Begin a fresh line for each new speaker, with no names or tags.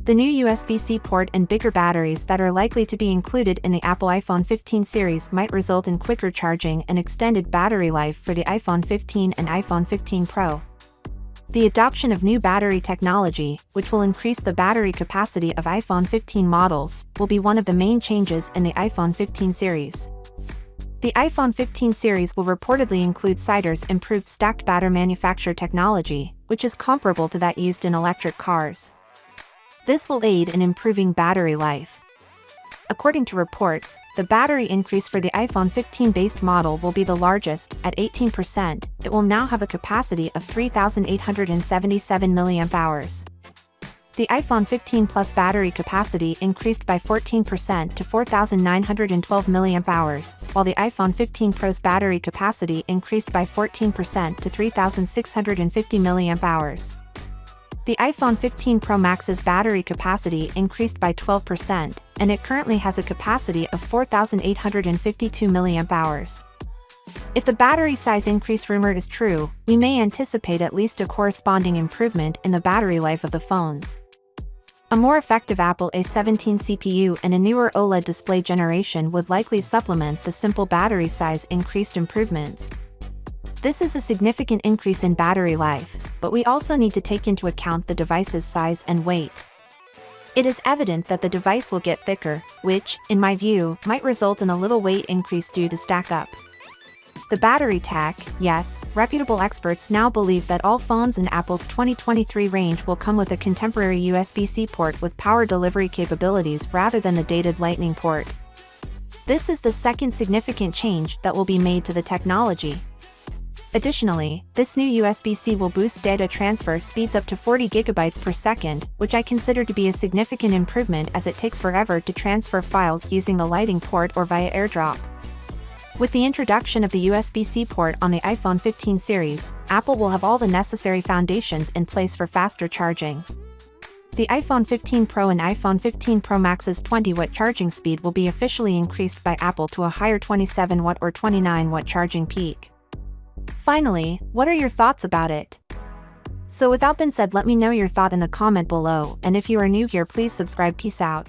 The new USB-C port and bigger batteries that are likely to be included in the Apple iPhone 15 series might result in quicker charging and extended battery life for the iPhone 15 and iPhone 15 Pro. The adoption of new battery technology, which will increase the battery capacity of iPhone 15 models, will be one of the main changes in the iPhone 15 series. The iPhone 15 series will reportedly include CIDR's improved stacked batter manufacture technology, which is comparable to that used in electric cars. This will aid in improving battery life. According to reports, the battery increase for the iPhone 15-based model will be the largest, at 18%. It will now have a capacity of 3,877 mAh. The iPhone 15 Plus battery capacity increased by 14% to 4,912 mAh, while the iPhone 15 Pro's battery capacity increased by 14% to 3,650 mAh. The iPhone 15 Pro Max's battery capacity increased by 12%, and it currently has a capacity of 4,852 mAh. If the battery size increase rumor is true, we may anticipate at least a corresponding improvement in the battery life of the phones. A more effective Apple A17 CPU and a newer OLED display generation would likely supplement the simple battery size increased improvements. This is a significant increase in battery life, but we also need to take into account the device's size and weight. It is evident that the device will get thicker, which, in my view, might result in a little weight increase due to stack up. The battery tech, yes, reputable experts now believe that all phones in Apple's 2023 range will come with a contemporary USB-C port with power delivery capabilities rather than the dated Lightning port. This is the second significant change that will be made to the technology. Additionally, this new USB-C will boost data transfer speeds up to 40 GB per second, which I consider to be a significant improvement as it takes forever to transfer files using the Lightning port or via AirDrop. With the introduction of the USB-C port on the iPhone 15 series, Apple will have all the necessary foundations in place for faster charging. The iPhone 15 Pro and iPhone 15 Pro Max's 20-watt charging speed will be officially increased by Apple to a higher 27-watt or 29-watt charging peak. Finally, what are your thoughts about it? So without being said, let me know your thought in the comment below, and if you are new here, please subscribe. Peace out.